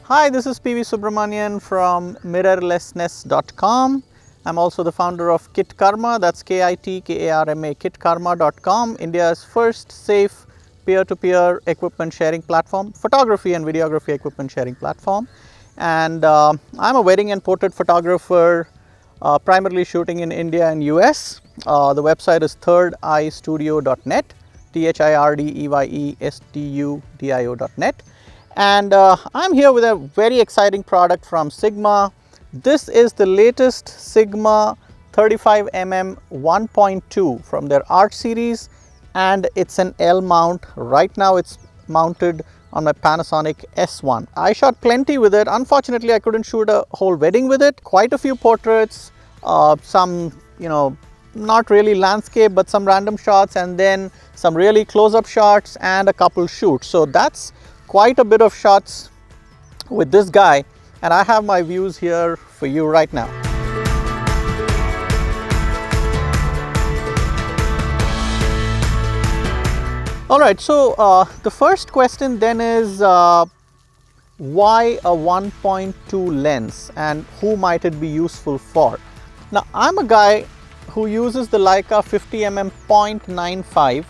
Hi, this is PV Subramanian from mirrorlessness.com. I'm also the founder of Kit Karma, that's KITKARMA, kitkarma.com, India's first safe peer-to-peer equipment sharing platform, photography and videography equipment sharing platform. And I'm a wedding and portrait photographer, primarily shooting in India and US. The website is thirdeyestudio.net, thirdeyestudio.net. And I'm here with a very exciting product from Sigma. This is the latest Sigma 35mm 1.2 from their Art series, and it's an L mount. Right now it's mounted on my Panasonic S1. I shot plenty with it. Unfortunately, I couldn't shoot a whole wedding with it. Quite a few portraits, some, not really landscape, but some random shots, and then some really close-up shots and a couple shoots. So that's quite a bit of shots with this guy, and I have my views here for you right now. Alright, so the first question then is why a 1.2 lens and who might it be useful for? Now, I'm a guy who uses the Leica 50mm 0.95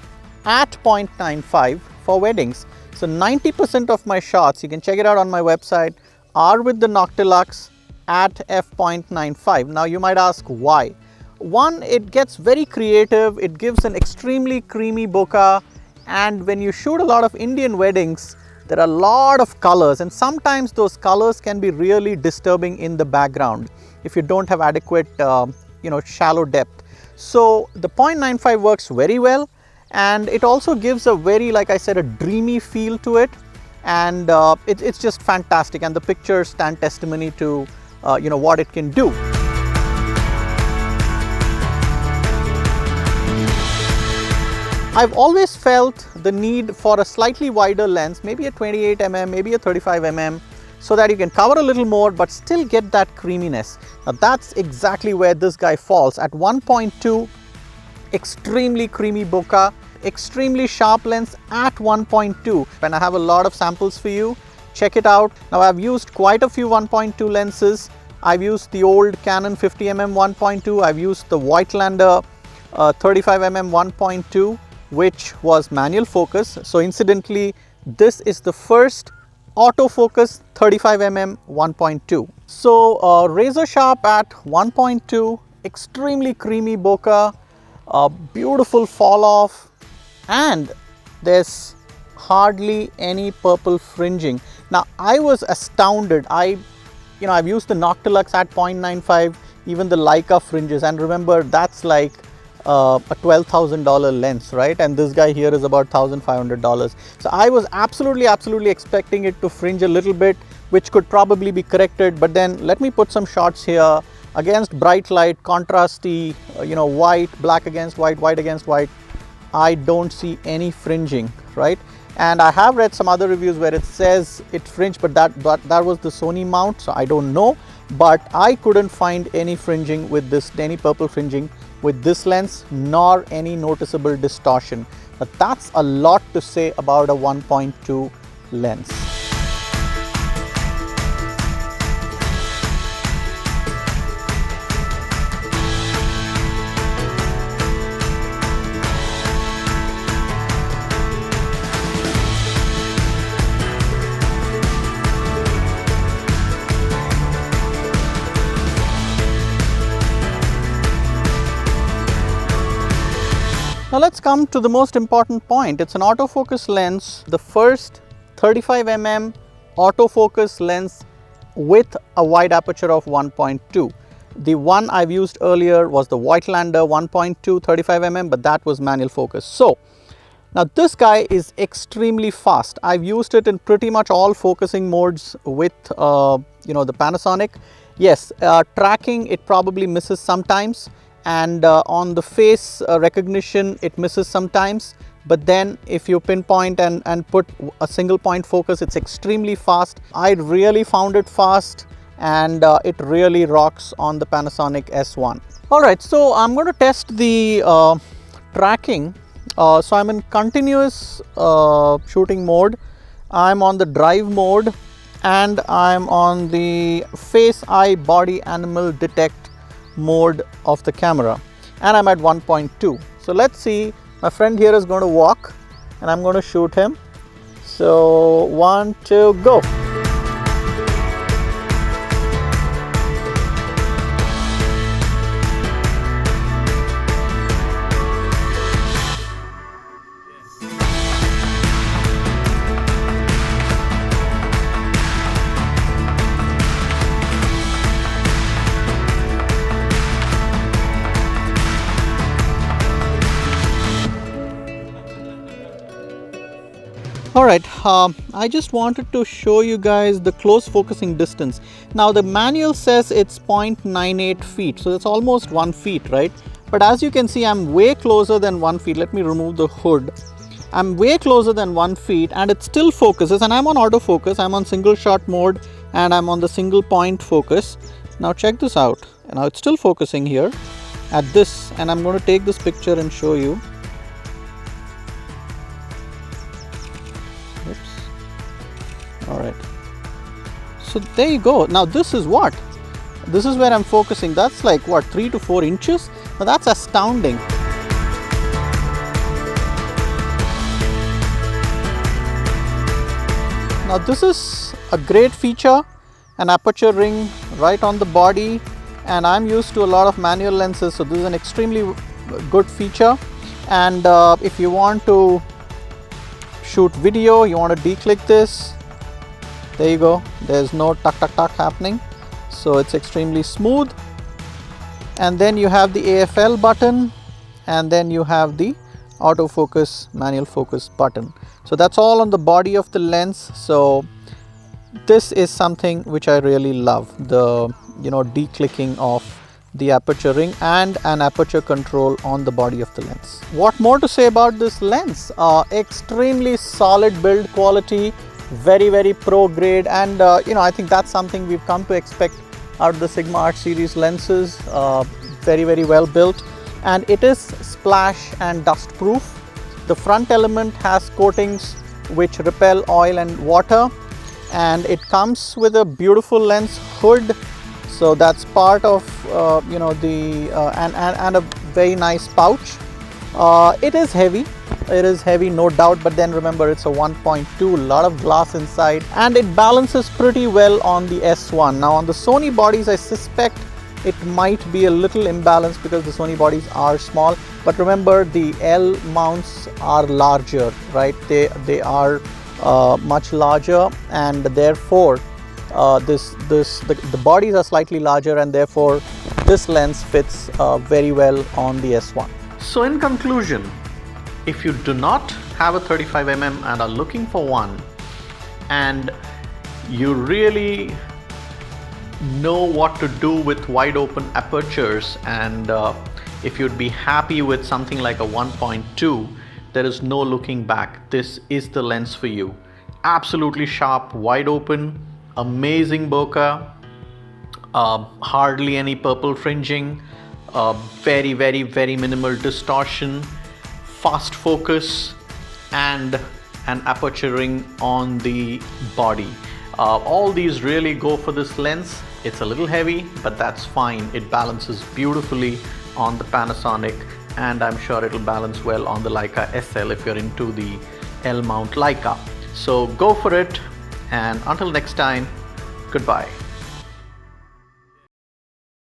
at 0.95 for weddings. So 90% of my shots, you can check it out on my website, are with the Noctilux at f.95. Now you might ask why. One, it gets very creative, it gives an extremely creamy bokeh, and when you shoot a lot of Indian weddings, there are a lot of colors, and sometimes those colors can be really disturbing in the background if you don't have adequate shallow depth. So the 0.95 works very well. And it also gives a very, like I said, a dreamy feel to it, and it's just fantastic, and the pictures stand testimony to what it can do. I've always felt the need for a slightly wider lens, maybe a 28mm, maybe a 35mm, so that you can cover a little more but still get that creaminess. Now that's exactly where this guy falls at 1.2. Extremely creamy bokeh, extremely sharp lens at 1.2, and I have a lot of samples for you. Check it out. Now I've used quite a few 1.2 lenses. I've used the old Canon 50mm 1.2, I've used the Voigtlander 35mm 1.2, which was manual focus. So incidentally, this is the first autofocus 35mm 1.2. So razor sharp at 1.2, extremely creamy bokeh, a beautiful fall off, and there's hardly any purple fringing. Now I was astounded. I've used the Noctilux at 0.95, even the Leica fringes, and remember that's like a $12,000 lens, right? And this guy here is about $1,500. So I was absolutely expecting it to fringe a little bit, which could probably be corrected, but then let me put some shots here against bright light, contrasty, white, black against white, white against white. I don't see any fringing, right? And I have read some other reviews where it says it fringed, but that was the Sony mount, so I don't know. But I couldn't find any fringing with this, any purple fringing with this lens, nor any noticeable distortion. But that's a lot to say about a 1.2 lens. Now let's come to the most important point. It's an autofocus lens, the first 35mm autofocus lens with a wide aperture of 1.2. The one I've used earlier was the Voigtlander 1.2 35mm, but that was manual focus. So now this guy is extremely fast. I've used it in pretty much all focusing modes with the Panasonic. Yes, tracking, it probably misses sometimes, and on the face recognition it misses sometimes, but then if you pinpoint and put a single point focus, it's extremely fast. I really found it fast, and it really rocks on the Panasonic S1. Alright, so I'm going to test the tracking. So I'm in continuous shooting mode. I'm on the drive mode, and I'm on the face, eye, body, animal detect mode of the camera, and I'm at 1.2. So let's see, my friend here is going to walk and I'm going to shoot him. So 1, 2, go. Alright, I just wanted to show you guys the close focusing distance. Now the manual says it's 0.98 feet, so it's almost 1 feet, right? But as you can see, I'm way closer than 1 feet. Let me remove the hood. I'm way closer than 1 feet and it still focuses, and I'm on autofocus, I'm on single shot mode and I'm on the single point focus. Now check this out. Now it's still focusing here at this, and I'm going to take this picture and show you. All right, so there you go. Now this is what? This is where I'm focusing. That's like what, 3 to 4 inches? Now that's astounding. Now this is a great feature, an aperture ring right on the body, and I'm used to a lot of manual lenses, so this is an extremely good feature. And if you want to shoot video, you want to declick this, there you go, there's no tuck tuck tuck happening, so it's extremely smooth. And then you have the AFL button, and then you have the autofocus manual focus button. So that's all on the body of the lens. So this is something which I really love, the declicking of the aperture ring and an aperture control on the body of the lens. What more to say about this lens? Extremely solid build quality, very pro grade, and I think that's something we've come to expect out of the Sigma Art series lenses. Very well built, and it is splash and dust proof. The front element has coatings which repel oil and water, and it comes with a beautiful lens hood, so that's part of and a very nice pouch. It is heavy, no doubt, but then remember it's a 1.2, lot of glass inside, and it balances pretty well on the S1. Now on the Sony bodies, I suspect it might be a little imbalanced because the Sony bodies are small, but remember the L mounts are larger, right? They are much larger, and therefore the bodies are slightly larger, and therefore this lens fits very well on the S1. So in conclusion, if you do not have a 35mm and are looking for one, and you really know what to do with wide open apertures, and if you'd be happy with something like a 1.2, there is no looking back. This is the lens for you. Absolutely sharp, wide open, amazing bokeh, hardly any purple fringing, very minimal distortion, fast focus, and an aperture ring on the body. All these really go for this lens. It's a little heavy, but that's fine. It balances beautifully on the Panasonic, and I'm sure it'll balance well on the Leica SL if you're into the L mount Leica. So go for it, and until next time, goodbye.